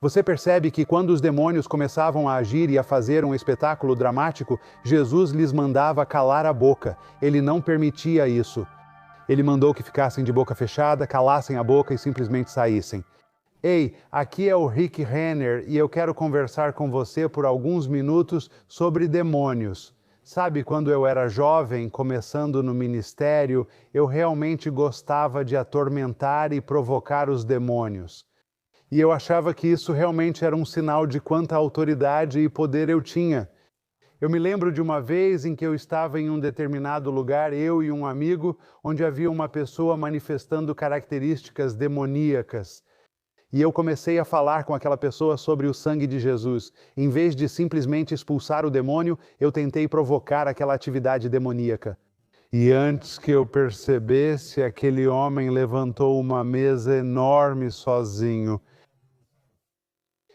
Você percebe que quando os demônios começavam a agir e a fazer um espetáculo dramático, Jesus lhes mandava calar a boca. Ele não permitia isso. Ele mandou que ficassem de boca fechada, calassem a boca e simplesmente saíssem. Ei, aqui é o Rick Renner e eu quero conversar com você por alguns minutos sobre demônios. Sabe, quando eu era jovem, começando no ministério, eu realmente gostava de atormentar e provocar os demônios. E eu achava que isso realmente era um sinal de quanta autoridade e poder eu tinha. Eu me lembro de uma vez em que eu estava em um determinado lugar, eu e um amigo, onde havia uma pessoa manifestando características demoníacas. E eu comecei a falar com aquela pessoa sobre o sangue de Jesus. Em vez de simplesmente expulsar o demônio, eu tentei provocar aquela atividade demoníaca. E antes que eu percebesse, aquele homem levantou uma mesa enorme sozinho.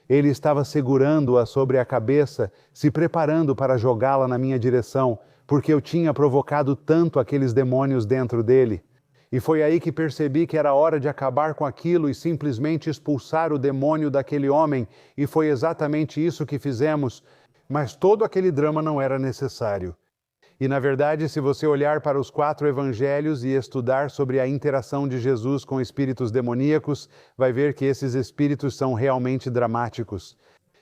Ele estava segurando-a sobre a cabeça, se preparando para jogá-la na minha direção, porque eu tinha provocado tanto aqueles demônios dentro dele. E foi aí que percebi que era hora de acabar com aquilo e simplesmente expulsar o demônio daquele homem, e foi exatamente isso que fizemos. Mas todo aquele drama não era necessário. E, na verdade, se você olhar para os 4 evangelhos e estudar sobre a interação de Jesus com espíritos demoníacos, vai ver que esses espíritos são realmente dramáticos.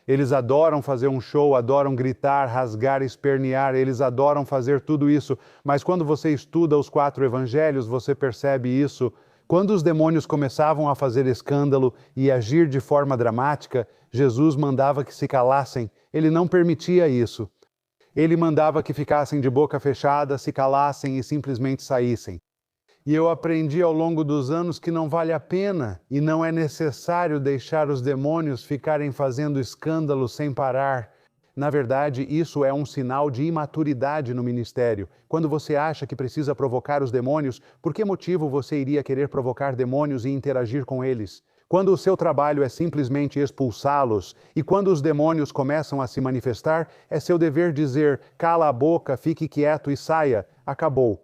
Eles adoram fazer um show, adoram gritar, rasgar, espernear, eles adoram fazer tudo isso. Mas quando você estuda os 4 evangelhos, você percebe isso. Quando os demônios começavam a fazer escândalo e agir de forma dramática, Jesus mandava que se calassem. Ele não permitia isso. Ele mandava que ficassem de boca fechada, se calassem e simplesmente saíssem. E eu aprendi ao longo dos anos que não vale a pena e não é necessário deixar os demônios ficarem fazendo escândalo sem parar. Na verdade, isso é um sinal de imaturidade no ministério. Quando você acha que precisa provocar os demônios, por que motivo você iria querer provocar demônios e interagir com eles? Quando o seu trabalho é simplesmente expulsá-los, e quando os demônios começam a se manifestar, é seu dever dizer: cala a boca, fique quieto e saia. Acabou.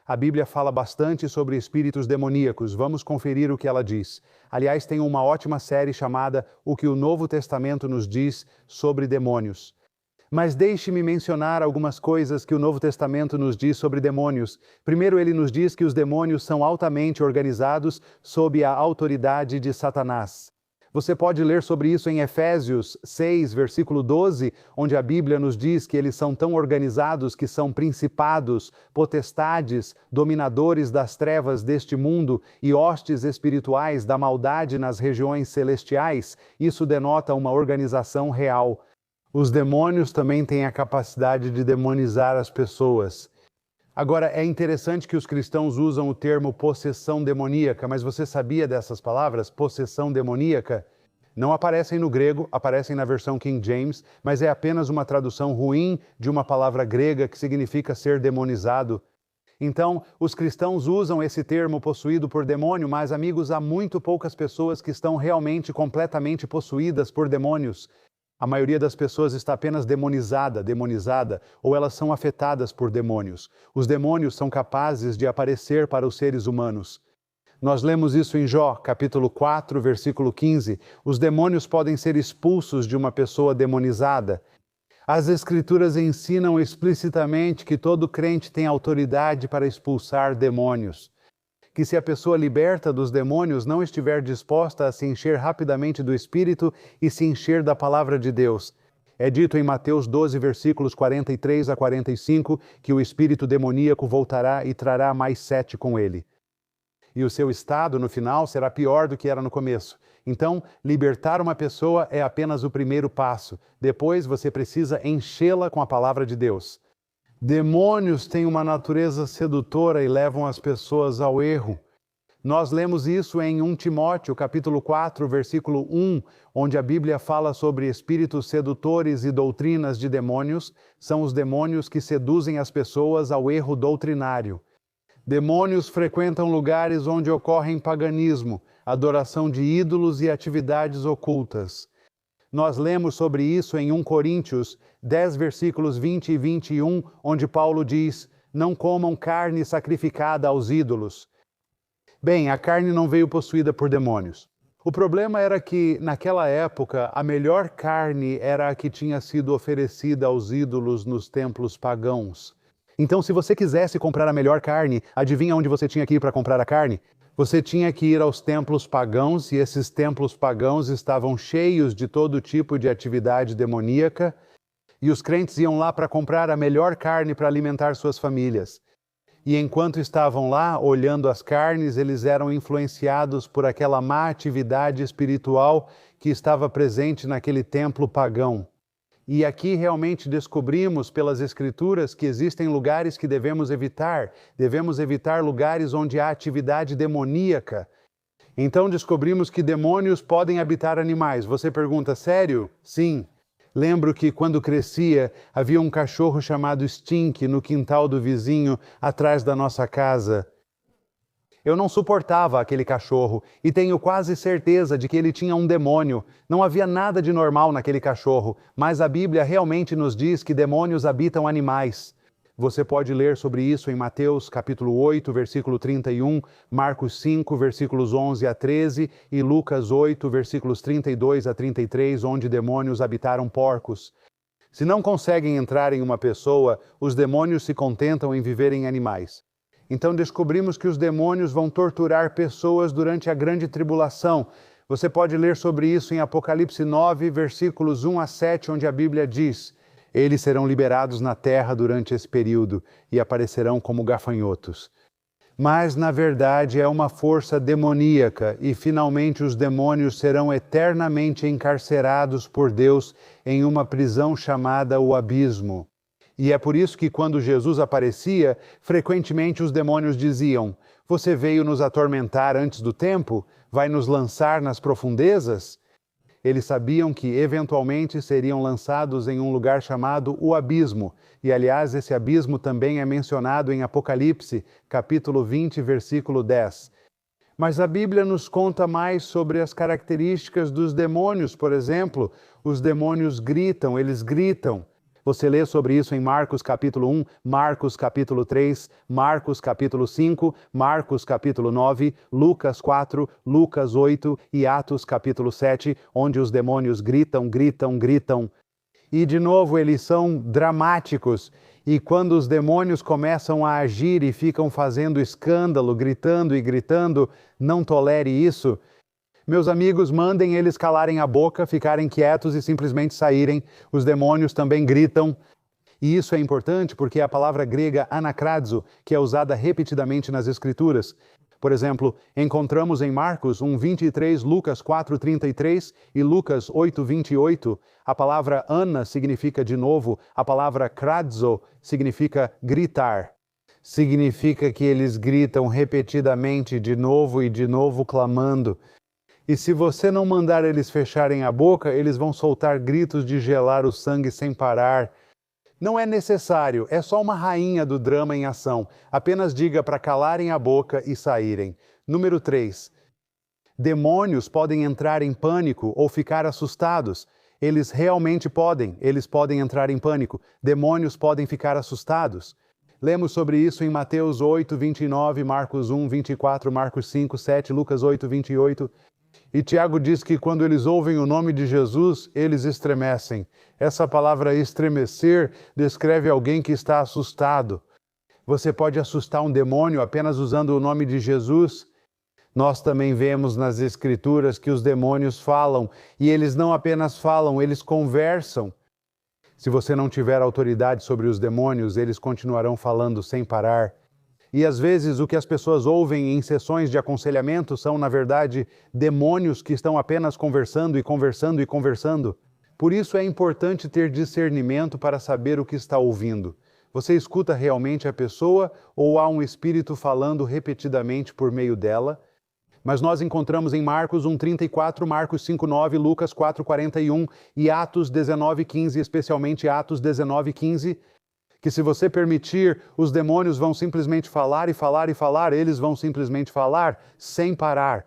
A Bíblia fala bastante sobre espíritos demoníacos. Vamos conferir o que ela diz. Aliás, tem uma ótima série chamada O que o Novo Testamento nos diz sobre demônios. Mas deixe-me mencionar algumas coisas que o Novo Testamento nos diz sobre demônios. Primeiro, ele nos diz que os demônios são altamente organizados sob a autoridade de Satanás. Você pode ler sobre isso em Efésios 6, versículo 12, onde a Bíblia nos diz que eles são tão organizados que são principados, potestades, dominadores das trevas deste mundo e hostes espirituais da maldade nas regiões celestiais. Isso denota uma organização real. Os demônios também têm a capacidade de demonizar as pessoas. Agora, é interessante que os cristãos usam o termo possessão demoníaca, mas você sabia dessas palavras? Possessão demoníaca? Não aparecem no grego, aparecem na versão King James, mas é apenas uma tradução ruim de uma palavra grega que significa ser demonizado. Então, os cristãos usam esse termo possuído por demônio, mas, amigos, há muito poucas pessoas que estão realmente completamente possuídas por demônios. A maioria das pessoas está apenas demonizada, ou elas são afetadas por demônios. Os demônios são capazes de aparecer para os seres humanos. Nós lemos isso em Jó, capítulo 4, versículo 15. Os demônios podem ser expulsos de uma pessoa demonizada. As Escrituras ensinam explicitamente que todo crente tem autoridade para expulsar demônios. Que se a pessoa liberta dos demônios não estiver disposta a se encher rapidamente do Espírito e se encher da palavra de Deus. É dito em Mateus 12, versículos 43 a 45, que o espírito demoníaco voltará e trará mais 7 com ele. E o seu estado, no final, será pior do que era no começo. Então, libertar uma pessoa é apenas o primeiro passo. Depois, você precisa enchê-la com a palavra de Deus. Demônios têm uma natureza sedutora e levam as pessoas ao erro. Nós lemos isso em 1 Timóteo, capítulo 4, versículo 1, onde a Bíblia fala sobre espíritos sedutores e doutrinas de demônios. São os demônios que seduzem as pessoas ao erro doutrinário. Demônios frequentam lugares onde ocorrem paganismo, adoração de ídolos e atividades ocultas. Nós lemos sobre isso em 1 Coríntios 10, versículos 20 e 21, onde Paulo diz: não comam carne sacrificada aos ídolos. Bem, a carne não veio possuída por demônios. O problema era que, naquela época, a melhor carne era a que tinha sido oferecida aos ídolos nos templos pagãos. Então, se você quisesse comprar a melhor carne, adivinha onde você tinha que ir para comprar a carne? Você tinha que ir aos templos pagãos, e esses templos pagãos estavam cheios de todo tipo de atividade demoníaca, e os crentes iam lá para comprar a melhor carne para alimentar suas famílias. E enquanto estavam lá, olhando as carnes, eles eram influenciados por aquela má atividade espiritual que estava presente naquele templo pagão. E aqui realmente descobrimos pelas Escrituras que existem lugares que devemos evitar. Devemos evitar lugares onde há atividade demoníaca. Então descobrimos que demônios podem habitar animais. Você pergunta, sério? Sim. Lembro que, quando crescia, havia um cachorro chamado Stink no quintal do vizinho, atrás da nossa casa. Eu não suportava aquele cachorro e tenho quase certeza de que ele tinha um demônio. Não havia nada de normal naquele cachorro, mas a Bíblia realmente nos diz que demônios habitam animais. Você pode ler sobre isso em Mateus capítulo 8, versículo 31, Marcos 5, versículos 11 a 13 e Lucas 8, versículos 32 a 33, onde demônios habitaram porcos. Se não conseguem entrar em uma pessoa, os demônios se contentam em viver em animais. Então descobrimos que os demônios vão torturar pessoas durante a grande tribulação. Você pode ler sobre isso em Apocalipse 9, versículos 1 a 7, onde a Bíblia diz: eles serão liberados na terra durante esse período e aparecerão como gafanhotos. Mas, na verdade, é uma força demoníaca e, finalmente, os demônios serão eternamente encarcerados por Deus em uma prisão chamada o abismo. E é por isso que, quando Jesus aparecia, frequentemente os demônios diziam: você veio nos atormentar antes do tempo? Vai nos lançar nas profundezas? Eles sabiam que, eventualmente, seriam lançados em um lugar chamado o abismo. E, aliás, esse abismo também é mencionado em Apocalipse, capítulo 20, versículo 10. Mas a Bíblia nos conta mais sobre as características dos demônios. Por exemplo, os demônios gritam, eles gritam. Você lê sobre isso em Marcos capítulo 1, Marcos capítulo 3, Marcos capítulo 5, Marcos capítulo 9, Lucas 4, Lucas 8 e Atos capítulo 7, onde os demônios gritam, gritam, gritam. E, de novo, eles são dramáticos. E quando os demônios começam a agir e ficam fazendo escândalo, gritando e gritando, não tolere isso. Meus amigos, mandem eles calarem a boca, ficarem quietos e simplesmente saírem. Os demônios também gritam. E isso é importante porque é a palavra grega anakradzo, que é usada repetidamente nas Escrituras. Por exemplo, encontramos em Marcos 1:23, Lucas 4:33 e Lucas 8:28. A palavra ana significa de novo, a palavra kradzo significa gritar. Significa que eles gritam repetidamente de novo e de novo clamando. E se você não mandar eles fecharem a boca, eles vão soltar gritos de gelar o sangue sem parar. Não é necessário, é só uma rainha do drama em ação. Apenas diga para calarem a boca e saírem. Número 3. Demônios podem entrar em pânico ou ficar assustados. Eles realmente podem, eles podem entrar em pânico. Demônios podem ficar assustados. Lemos sobre isso em Mateus 8, 29, Marcos 1, 24, Marcos 5, 7, Lucas 8, 28. E Tiago diz que quando eles ouvem o nome de Jesus, eles estremecem. Essa palavra estremecer descreve alguém que está assustado. Você pode assustar um demônio apenas usando o nome de Jesus? Nós também vemos nas Escrituras que os demônios falam, e eles não apenas falam, eles conversam. Se você não tiver autoridade sobre os demônios, eles continuarão falando sem parar. E às vezes o que as pessoas ouvem em sessões de aconselhamento são, na verdade, demônios que estão apenas conversando e conversando e conversando. Por isso é importante ter discernimento para saber o que está ouvindo. Você escuta realmente a pessoa ou há um espírito falando repetidamente por meio dela? Mas nós encontramos em Marcos 1:34, Marcos 5:9, Lucas 4:41 e Atos 19:15, especialmente Atos 19:15, que se você permitir, os demônios vão simplesmente falar e falar e falar, eles vão simplesmente falar sem parar.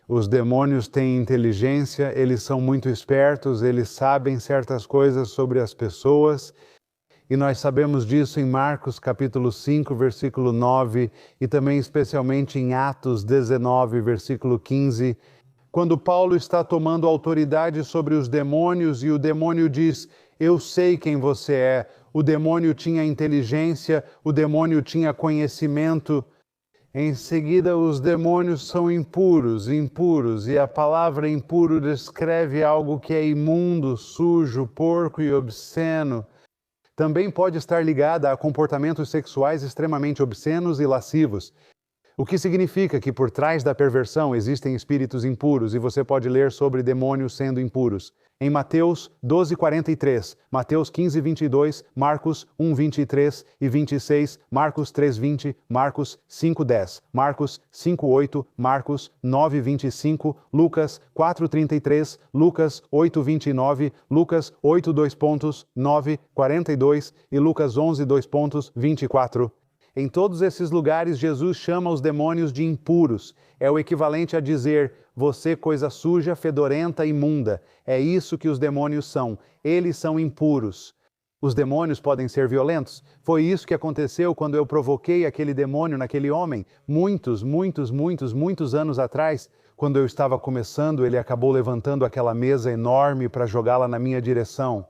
Os demônios têm inteligência, eles são muito espertos, eles sabem certas coisas sobre as pessoas, e nós sabemos disso em Marcos capítulo 5, versículo 9, e também especialmente em Atos 19, versículo 15, Quando Paulo está tomando autoridade sobre os demônios e o demônio diz: eu sei quem você é. O demônio tinha inteligência, o demônio tinha conhecimento. Em seguida, os demônios são impuros, e a palavra impuro descreve algo que é imundo, sujo, porco e obsceno. Também pode estar ligada a comportamentos sexuais extremamente obscenos e lascivos. O que significa que por trás da perversão existem espíritos impuros e você pode ler sobre demônios sendo impuros. Em Mateus 12:43, Mateus 15:22, Marcos 1:23 e 26, Marcos 3:20, Marcos 5:10, Marcos 5:8, Marcos 9:25, Lucas 4:33, Lucas 8:29, Lucas 8:2.9:42 e Lucas 11:2.24. Em todos esses lugares, Jesus chama os demônios de impuros. É o equivalente a dizer, você coisa suja, fedorenta, imunda. É isso que os demônios são. Eles são impuros. Os demônios podem ser violentos. Foi isso que aconteceu quando eu provoquei aquele demônio naquele homem. Muitos anos atrás, quando eu estava começando, ele acabou levantando aquela mesa enorme para jogá-la na minha direção.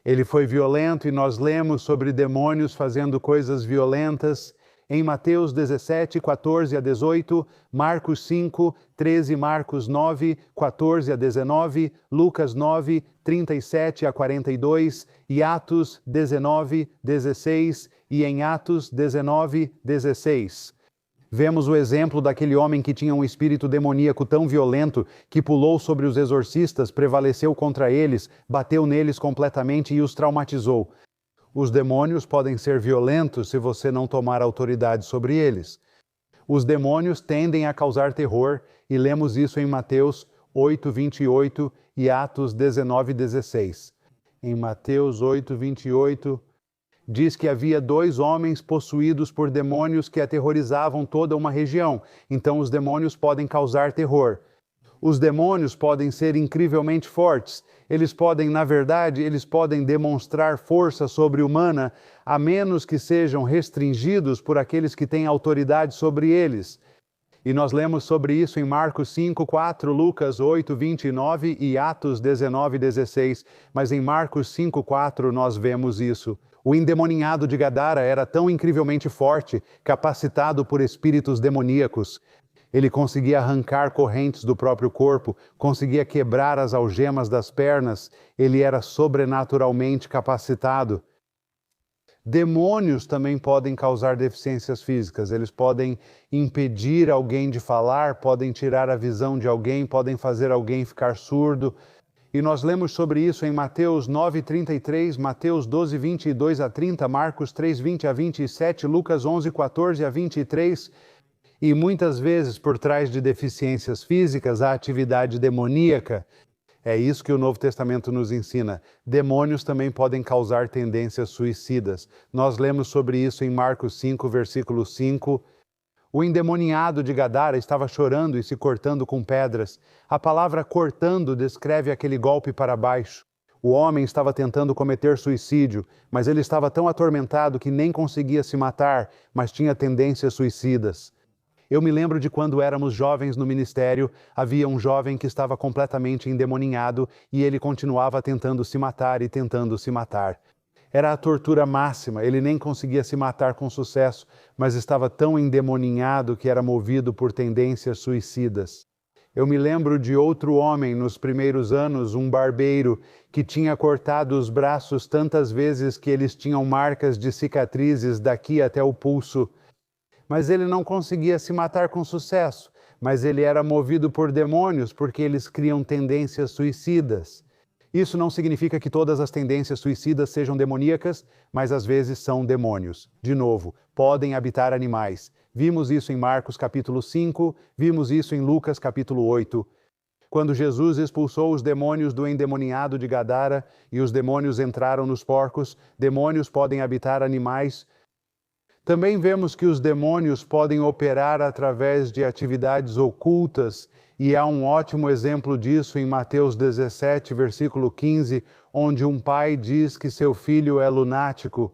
Ele foi violento e nós lemos sobre demônios fazendo coisas violentas em Mateus 17, 14 a 18, Marcos 5, 13, Marcos 9, 14 a 19, Lucas 9, 37 a 42 e Atos 19, 16 e em Atos 19, 16. Vemos o exemplo daquele homem que tinha um espírito demoníaco tão violento que pulou sobre os exorcistas, prevaleceu contra eles, bateu neles completamente e os traumatizou. Os demônios podem ser violentos se você não tomar autoridade sobre eles. Os demônios tendem a causar terror e lemos isso em Mateus 8:28 e Atos 19:16. Em Mateus 8:28, diz que havia 2 homens possuídos por demônios que aterrorizavam toda uma região. Então os demônios podem causar terror. Os demônios podem ser incrivelmente fortes. Eles podem demonstrar força sobre-humana, a menos que sejam restringidos por aqueles que têm autoridade sobre eles. E nós lemos sobre isso em Marcos 5, 4, Lucas 8, 29 e Atos 19, 16. Mas em Marcos 5, 4 nós vemos isso. O endemoninhado de Gadara era tão incrivelmente forte, capacitado por espíritos demoníacos. Ele conseguia arrancar correntes do próprio corpo, conseguia quebrar as algemas das pernas, ele era sobrenaturalmente capacitado. Demônios também podem causar deficiências físicas, eles podem impedir alguém de falar, podem tirar a visão de alguém, podem fazer alguém ficar surdo. E nós lemos sobre isso em Mateus 9:33, Mateus 12:22 a 30, Marcos 3:20 a 27, Lucas 11:14 a 23. E muitas vezes, por trás de deficiências físicas, há atividade demoníaca. É isso que o Novo Testamento nos ensina. Demônios também podem causar tendências suicidas. Nós lemos sobre isso em Marcos 5, versículo 5. O endemoniado de Gadara estava chorando e se cortando com pedras. A palavra cortando descreve aquele golpe para baixo. O homem estava tentando cometer suicídio, mas ele estava tão atormentado que nem conseguia se matar, mas tinha tendências suicidas. Eu me lembro de quando éramos jovens no ministério, havia um jovem que estava completamente endemoninhado e ele continuava tentando se matar e tentando se matar. Era a tortura máxima, ele nem conseguia se matar com sucesso, mas estava tão endemoninhado que era movido por tendências suicidas. Eu me lembro de outro homem nos primeiros anos, um barbeiro, que tinha cortado os braços tantas vezes que eles tinham marcas de cicatrizes daqui até o pulso. Mas ele não conseguia se matar com sucesso, mas ele era movido por demônios porque eles criam tendências suicidas. Isso não significa que todas as tendências suicidas sejam demoníacas, mas às vezes são demônios. De novo, podem habitar animais. Vimos isso em Marcos capítulo 5, vimos isso em Lucas capítulo 8. Quando Jesus expulsou os demônios do endemoniado de Gadara e os demônios entraram nos porcos, demônios podem habitar animais. Também vemos que os demônios podem operar através de atividades ocultas, e há um ótimo exemplo disso em Mateus 17, versículo 15, onde um pai diz que seu filho é lunático.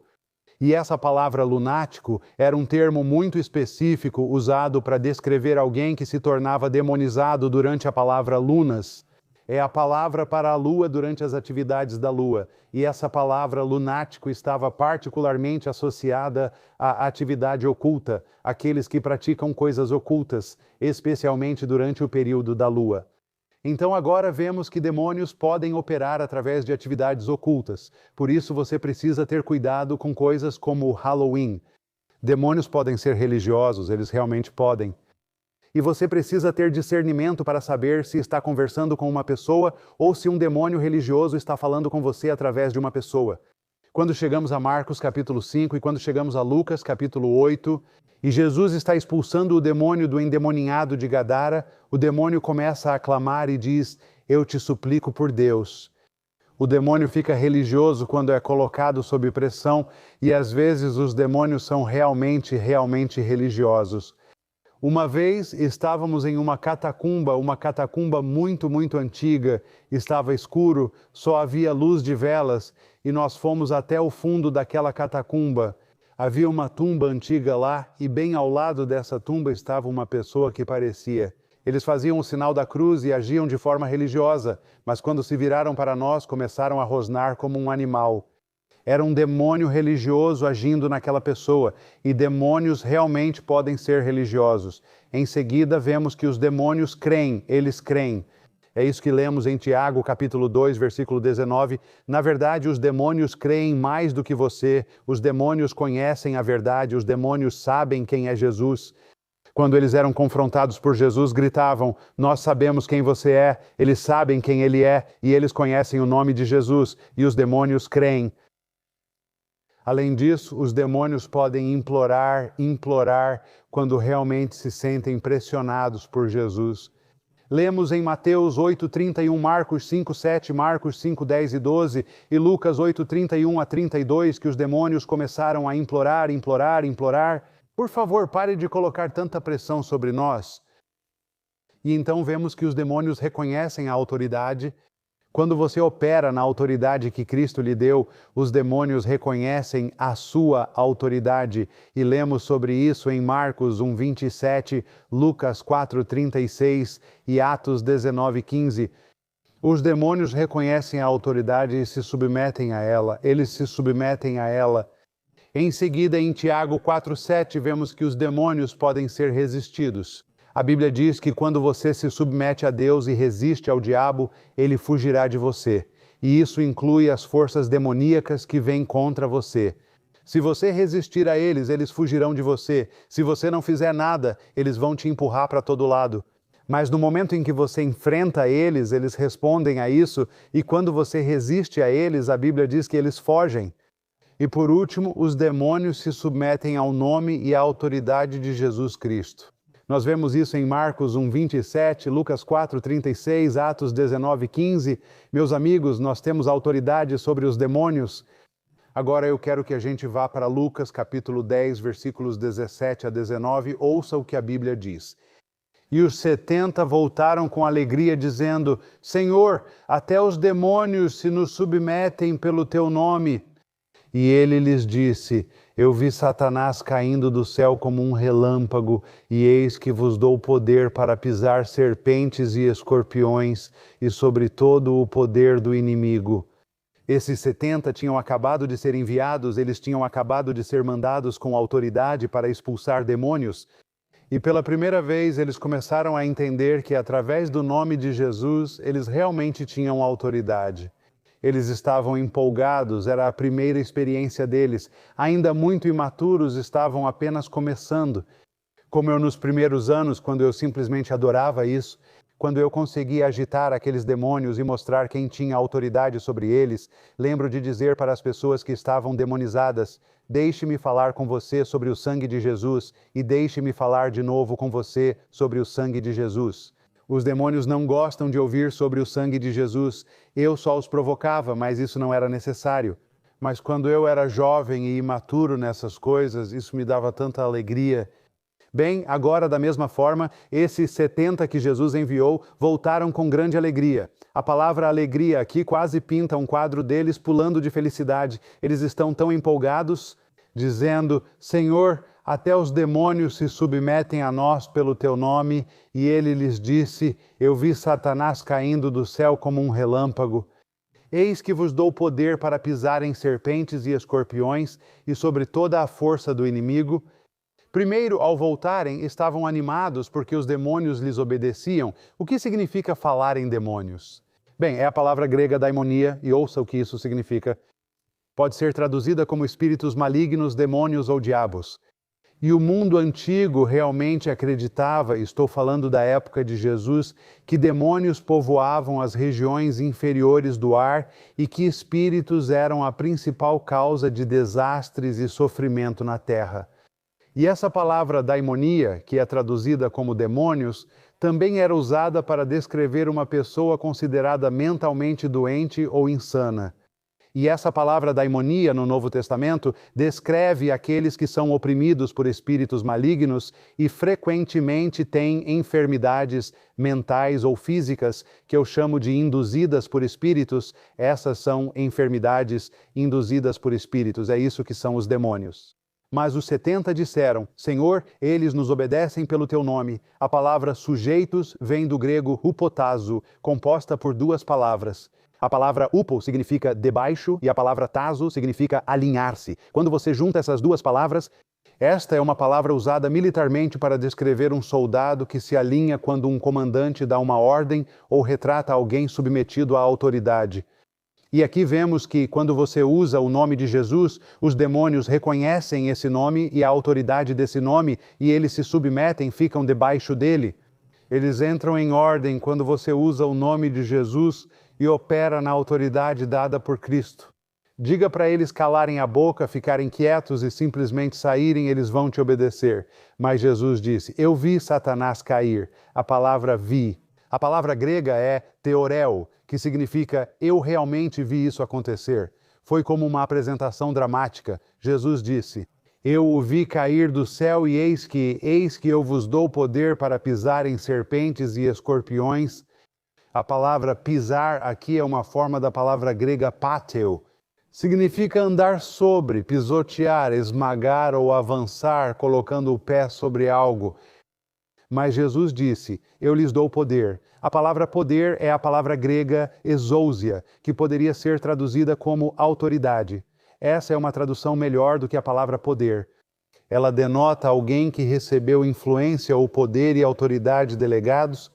E essa palavra lunático era um termo muito específico usado para descrever alguém que se tornava demonizado durante a palavra lunas. É a palavra para a lua durante as atividades da lua. E essa palavra lunático estava particularmente associada à atividade oculta, aqueles que praticam coisas ocultas, especialmente durante o período da lua. Então agora vemos que demônios podem operar através de atividades ocultas. Por isso você precisa ter cuidado com coisas como o Halloween. Demônios podem ser religiosos, eles realmente podem. E você precisa ter discernimento para saber se está conversando com uma pessoa ou se um demônio religioso está falando com você através de uma pessoa. Quando chegamos a Marcos capítulo 5 e quando chegamos a Lucas capítulo 8, e Jesus está expulsando o demônio do endemoninhado de Gadara, o demônio começa a clamar e diz: "Eu te suplico por Deus." O demônio fica religioso quando é colocado sob pressão e às vezes os demônios são realmente religiosos. Uma vez estávamos em uma catacumba muito antiga, estava escuro, só havia luz de velas e nós fomos até o fundo daquela catacumba. Havia uma tumba antiga lá e bem ao lado dessa tumba estava uma pessoa que parecia. Eles faziam o sinal da cruz e agiam de forma religiosa, mas quando se viraram para nós começaram a rosnar como um animal. Era um demônio religioso agindo naquela pessoa, e demônios realmente podem ser religiosos. Em seguida, vemos que os demônios creem, eles creem. É isso que lemos em Tiago, capítulo 2, versículo 19. Na verdade, os demônios creem mais do que você, os demônios conhecem a verdade, os demônios sabem quem é Jesus. Quando eles eram confrontados por Jesus, gritavam: "Nós sabemos quem você é", eles sabem quem ele é, e eles conhecem o nome de Jesus, e os demônios creem. Além disso, os demônios podem implorar quando realmente se sentem pressionados por Jesus. Lemos em Mateus 8:31, Marcos 5:7, Marcos 5:10 e 12 e Lucas 8:31 a 32 que os demônios começaram a implorar. Por favor, pare de colocar tanta pressão sobre nós. E então vemos que os demônios reconhecem a autoridade. Quando você opera na autoridade que Cristo lhe deu, os demônios reconhecem a sua autoridade. E lemos sobre isso em Marcos 1:27, Lucas 4:36 e Atos 19:15. Os demônios reconhecem a autoridade e se submetem a ela. Eles se submetem a ela. Em seguida, em Tiago 4:7, vemos que os demônios podem ser resistidos. A Bíblia diz que quando você se submete a Deus e resiste ao diabo, ele fugirá de você. E isso inclui as forças demoníacas que vêm contra você. Se você resistir a eles, eles fugirão de você. Se você não fizer nada, eles vão te empurrar para todo lado. Mas no momento em que você enfrenta eles, eles respondem a isso, e quando você resiste a eles, a Bíblia diz que eles fogem. E por último, os demônios se submetem ao nome e à autoridade de Jesus Cristo. Nós vemos isso em Marcos 1:27, Lucas 4:36, Atos 19:15. Meus amigos, nós temos autoridade sobre os demônios. Agora eu quero que a gente vá para Lucas capítulo 10, versículos 17 a 19. Ouça o que a Bíblia diz. E os 70 voltaram com alegria, dizendo: "Senhor, até os demônios se nos submetem pelo teu nome." E ele lhes disse: "Eu vi Satanás caindo do céu como um relâmpago, e eis que vos dou poder para pisar serpentes e escorpiões, e sobre todo o poder do inimigo." Esses 70 tinham acabado de ser enviados, eles tinham acabado de ser mandados com autoridade para expulsar demônios. E pela primeira vez eles começaram a entender que através do nome de Jesus, eles realmente tinham autoridade. Eles estavam empolgados, era a primeira experiência deles. Ainda muito imaturos, estavam apenas começando. Como eu nos primeiros anos, quando eu simplesmente adorava isso, quando eu conseguia agitar aqueles demônios e mostrar quem tinha autoridade sobre eles, lembro de dizer para as pessoas que estavam demonizadas: "Deixe-me falar com você sobre o sangue de Jesus e deixe-me falar de novo com você sobre o sangue de Jesus." Os demônios não gostam de ouvir sobre o sangue de Jesus. Eu só os provocava, mas isso não era necessário. Mas quando eu era jovem e imaturo nessas coisas, isso me dava tanta alegria. Bem, agora da mesma forma, esses 70 que Jesus enviou voltaram com grande alegria. A palavra alegria aqui quase pinta um quadro deles pulando de felicidade. Eles estão tão empolgados. dizendo: Senhor, até os demônios se submetem a nós pelo teu nome, e ele lhes disse: Eu vi Satanás caindo do céu como um relâmpago. Eis que vos dou poder para pisar em serpentes e escorpiões e sobre toda a força do inimigo. Primeiro, ao voltarem, estavam animados porque os demônios lhes obedeciam. O que significa falar em demônios? Bem, é a palavra grega daimonia, e ouça o que isso significa. Pode ser traduzida como espíritos malignos, demônios ou diabos. E o mundo antigo realmente acreditava, estou falando da época de Jesus, que demônios povoavam as regiões inferiores do ar e que espíritos eram a principal causa de desastres e sofrimento na terra. E essa palavra daimonia, que é traduzida como demônios, também era usada para descrever uma pessoa considerada mentalmente doente ou insana. E essa palavra daimonia no Novo Testamento descreve aqueles que são oprimidos por espíritos malignos e frequentemente têm enfermidades mentais ou físicas que eu chamo de induzidas por espíritos. Essas são enfermidades induzidas por espíritos, é isso que são os demônios. Mas os 70 disseram: Senhor, eles nos obedecem pelo teu nome. A palavra sujeitos vem do grego hupotazo, composta por duas palavras. A palavra upo significa debaixo e a palavra tazo significa alinhar-se. Quando você junta essas duas palavras, esta é uma palavra usada militarmente para descrever um soldado que se alinha quando um comandante dá uma ordem ou retrata alguém submetido à autoridade. E aqui vemos que, quando você usa o nome de Jesus, os demônios reconhecem esse nome e a autoridade desse nome, e eles se submetem, ficam debaixo dele. Eles entram em ordem quando você usa o nome de Jesus e opera na autoridade dada por Cristo. Diga para eles calarem a boca, ficarem quietos e simplesmente saírem, eles vão te obedecer. Mas Jesus disse: Eu vi Satanás cair. A palavra vi. A palavra grega é theoreo, que significa eu realmente vi isso acontecer. Foi como uma apresentação dramática. Jesus disse: Eu o vi cair do céu e eis que eu vos dou poder para pisar em serpentes e escorpiões. A palavra pisar aqui é uma forma da palavra grega pateo. Significa andar sobre, pisotear, esmagar ou avançar, colocando o pé sobre algo. Mas Jesus disse: Eu lhes dou poder. A palavra poder é a palavra grega exousia, que poderia ser traduzida como autoridade. Essa é uma tradução melhor do que a palavra poder. Ela denota alguém que recebeu influência ou poder e autoridade delegados.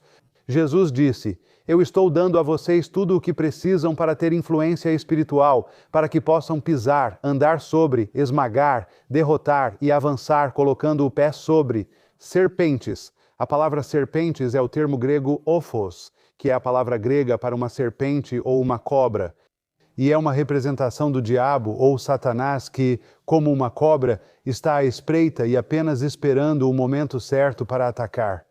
Jesus disse: Eu estou dando a vocês tudo o que precisam para ter influência espiritual, para que possam pisar, andar sobre, esmagar, derrotar e avançar colocando o pé sobre serpentes. A palavra serpentes é o termo grego ophos, que é a palavra grega para uma serpente ou uma cobra. E é uma representação do diabo ou Satanás que, como uma cobra, está à espreita e apenas esperando o momento certo para atacar.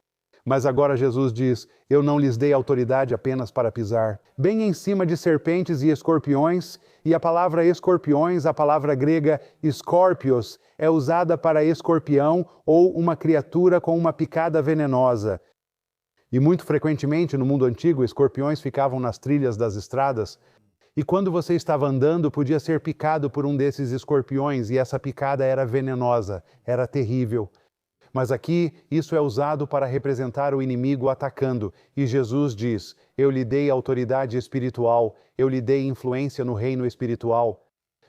Mas agora Jesus diz: Eu não lhes dei autoridade apenas para pisar. Bem em cima de serpentes e escorpiões, e a palavra escorpiões, a palavra grega scorpios, é usada para escorpião ou uma criatura com uma picada venenosa. E muito frequentemente no mundo antigo, escorpiões ficavam nas trilhas das estradas. E quando você estava andando, podia ser picado por um desses escorpiões, e essa picada era venenosa, era terrível. Mas aqui, isso é usado para representar o inimigo atacando. E Jesus diz: Eu lhe dei autoridade espiritual, eu lhe dei influência no reino espiritual.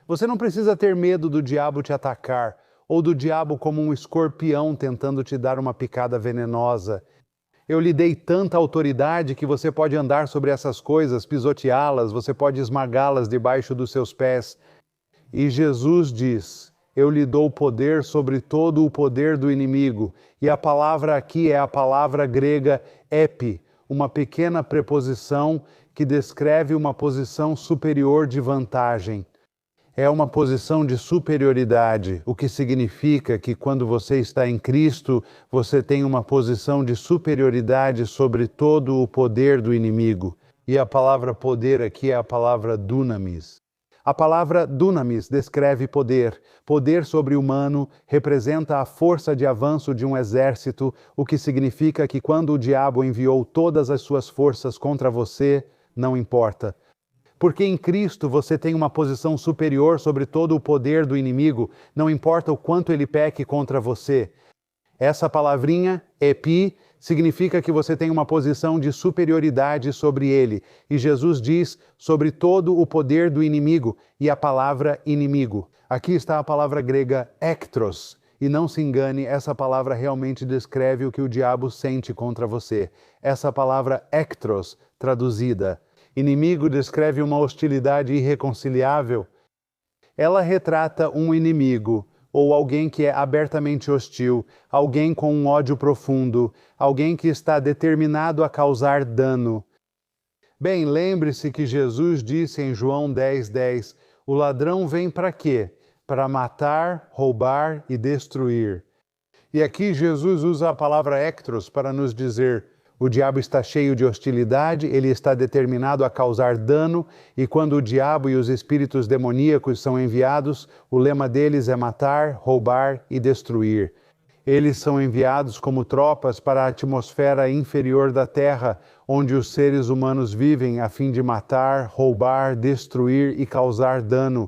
Você não precisa ter medo do diabo te atacar, ou do diabo como um escorpião tentando te dar uma picada venenosa. Eu lhe dei tanta autoridade que você pode andar sobre essas coisas, pisoteá-las, você pode esmagá-las debaixo dos seus pés. E Jesus diz: Eu lhe dou poder sobre todo o poder do inimigo. E a palavra aqui é a palavra grega epi, uma pequena preposição que descreve uma posição superior de vantagem. É uma posição de superioridade, o que significa que quando você está em Cristo, você tem uma posição de superioridade sobre todo o poder do inimigo. E a palavra poder aqui é a palavra dunamis. A palavra dunamis descreve poder. Poder sobre-humano representa a força de avanço de um exército, o que significa que quando o diabo enviou todas as suas forças contra você, não importa. Porque em Cristo você tem uma posição superior sobre todo o poder do inimigo, não importa o quanto ele peque contra você. Essa palavrinha, epi, significa que você tem uma posição de superioridade sobre ele. E Jesus diz sobre todo o poder do inimigo, e a palavra inimigo. Aqui está a palavra grega ektros. E não se engane, essa palavra realmente descreve o que o diabo sente contra você. Essa palavra ektros, traduzida. Inimigo descreve uma hostilidade irreconciliável. Ela retrata um inimigo, ou alguém que é abertamente hostil, alguém com um ódio profundo, alguém que está determinado a causar dano. Bem, lembre-se que Jesus disse em João 10:10, o ladrão vem para quê? Para matar, roubar e destruir. E aqui Jesus usa a palavra ektros para nos dizer: o diabo está cheio de hostilidade, ele está determinado a causar dano, e quando o diabo e os espíritos demoníacos são enviados, o lema deles é matar, roubar e destruir. Eles são enviados como tropas para a atmosfera inferior da Terra, onde os seres humanos vivem a fim de matar, roubar, destruir e causar dano.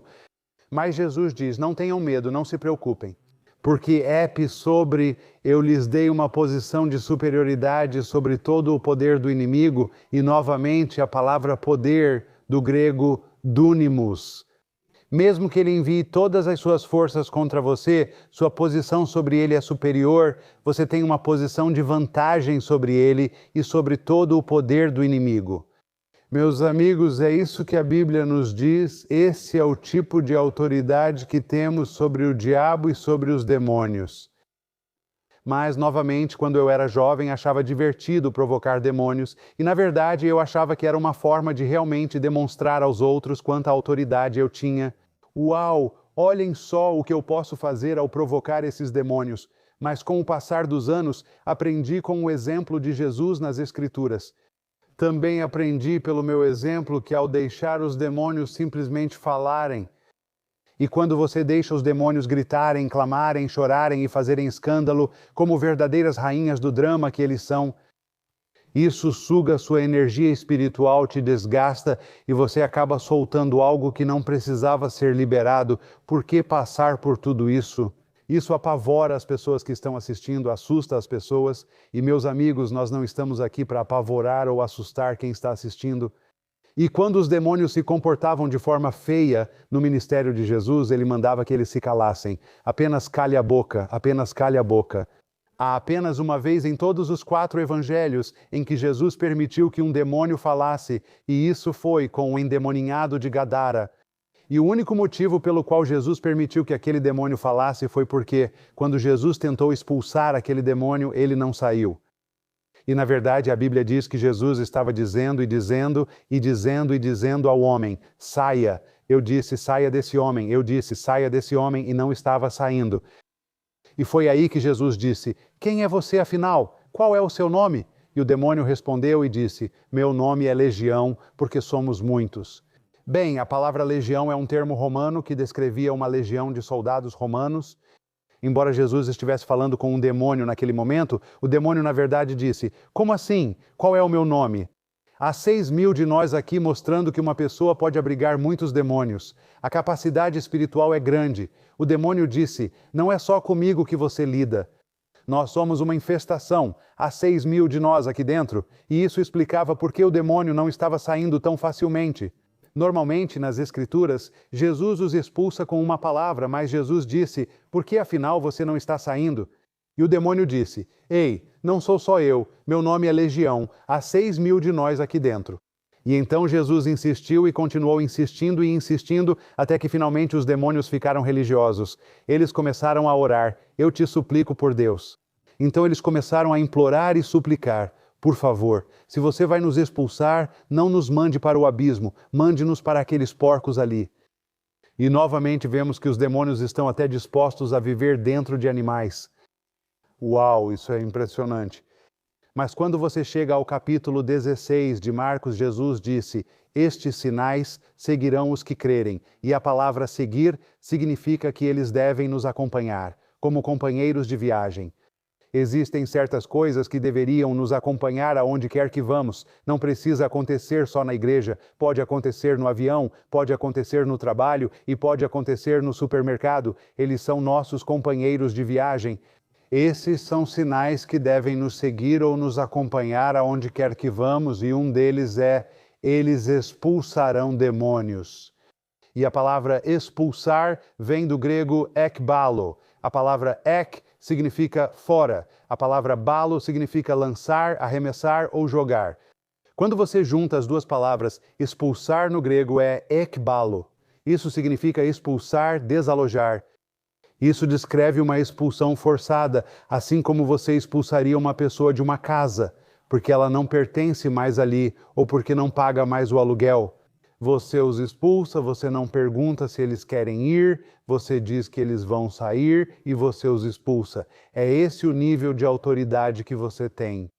Mas Jesus diz: não tenham medo, não se preocupem. Porque sobre eu lhes dei uma posição de superioridade sobre todo o poder do inimigo, e novamente a palavra poder, do grego dunamis. Mesmo que ele envie todas as suas forças contra você, sua posição sobre ele é superior, você tem uma posição de vantagem sobre ele e sobre todo o poder do inimigo. Meus amigos, é isso que a Bíblia nos diz, esse é o tipo de autoridade que temos sobre o diabo e sobre os demônios. Mas, novamente, quando eu era jovem, achava divertido provocar demônios, e na verdade eu achava que era uma forma de realmente demonstrar aos outros quanta autoridade eu tinha. Uau, olhem só o que eu posso fazer ao provocar esses demônios. Mas com o passar dos anos, aprendi com o exemplo de Jesus nas Escrituras. Também aprendi pelo meu exemplo que ao deixar os demônios simplesmente falarem, e quando você deixa os demônios gritarem, clamarem, chorarem e fazerem escândalo, como verdadeiras rainhas do drama que eles são, isso suga sua energia espiritual, te desgasta e você acaba soltando algo que não precisava ser liberado. Por que passar por tudo isso? Isso apavora as pessoas que estão assistindo, assusta as pessoas. E, meus amigos, nós não estamos aqui para apavorar ou assustar quem está assistindo. E quando os demônios se comportavam de forma feia no ministério de Jesus, ele mandava que eles se calassem. Apenas cale a boca, apenas cale a boca. Há apenas uma vez em todos os 4 evangelhos em que Jesus permitiu que um demônio falasse, e isso foi com o endemoninhado de Gadara. E o único motivo pelo qual Jesus permitiu que aquele demônio falasse foi porque, quando Jesus tentou expulsar aquele demônio, ele não saiu. E na verdade a Bíblia diz que Jesus estava dizendo e dizendo e dizendo e dizendo ao homem: saia. Eu disse: saia desse homem. Eu disse: saia desse homem, e não estava saindo. E foi aí que Jesus disse: quem é você afinal? Qual é o seu nome? E o demônio respondeu e disse: meu nome é Legião, porque somos muitos. Bem, a palavra legião é um termo romano que descrevia uma legião de soldados romanos. Embora Jesus estivesse falando com um demônio naquele momento, o demônio na verdade disse: como assim? Qual é o meu nome? Há 6.000 de nós aqui mostrando que uma pessoa pode abrigar muitos demônios. A capacidade espiritual é grande. O demônio disse: não é só comigo que você lida. Nós somos uma infestação. Há 6.000 de nós aqui dentro. E isso explicava por que o demônio não estava saindo tão facilmente. Normalmente, nas Escrituras, Jesus os expulsa com uma palavra, mas Jesus disse: por que afinal você não está saindo? E o demônio disse: ei, não sou só eu, meu nome é Legião, há 6.000 de nós aqui dentro. E então Jesus insistiu e continuou insistindo e insistindo, até que finalmente os demônios ficaram religiosos. Eles começaram a orar: eu te suplico por Deus. Então eles começaram a implorar e suplicar: por favor, se você vai nos expulsar, não nos mande para o abismo, mande-nos para aqueles porcos ali. E novamente vemos que os demônios estão até dispostos a viver dentro de animais. Uau, isso é impressionante. Mas quando você chega ao capítulo 16 de Marcos, Jesus disse: estes sinais seguirão os que crerem. E a palavra seguir significa que eles devem nos acompanhar, como companheiros de viagem. Existem certas coisas que deveriam nos acompanhar aonde quer que vamos. Não precisa acontecer só na igreja. Pode acontecer no avião, pode acontecer no trabalho e pode acontecer no supermercado. Eles são nossos companheiros de viagem. Esses são sinais que devem nos seguir ou nos acompanhar aonde quer que vamos, e um deles é: eles expulsarão demônios. E a palavra expulsar vem do grego ekbalo. A palavra ek significa fora. A palavra balo significa lançar, arremessar ou jogar. Quando você junta as duas palavras, expulsar no grego é ekbalo. Isso significa expulsar, desalojar. Isso descreve uma expulsão forçada, assim como você expulsaria uma pessoa de uma casa, porque ela não pertence mais ali ou porque não paga mais o aluguel. Você os expulsa, você não pergunta se eles querem ir, você diz que eles vão sair e você os expulsa. É esse o nível de autoridade que você tem.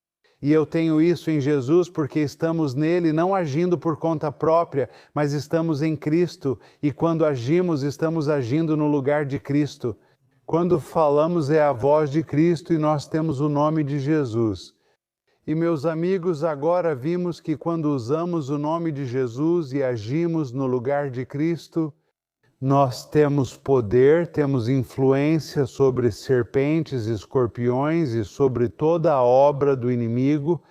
E eu tenho isso em Jesus porque estamos nele, não agindo por conta própria, mas estamos em Cristo. E quando agimos, estamos agindo no lugar de Cristo. Quando falamos é a voz de Cristo e nós temos o nome de Jesus. E, meus amigos, agora vimos que quando usamos o nome de Jesus e agimos no lugar de Cristo, nós temos poder, temos influência sobre serpentes, escorpiões e sobre toda a obra do inimigo,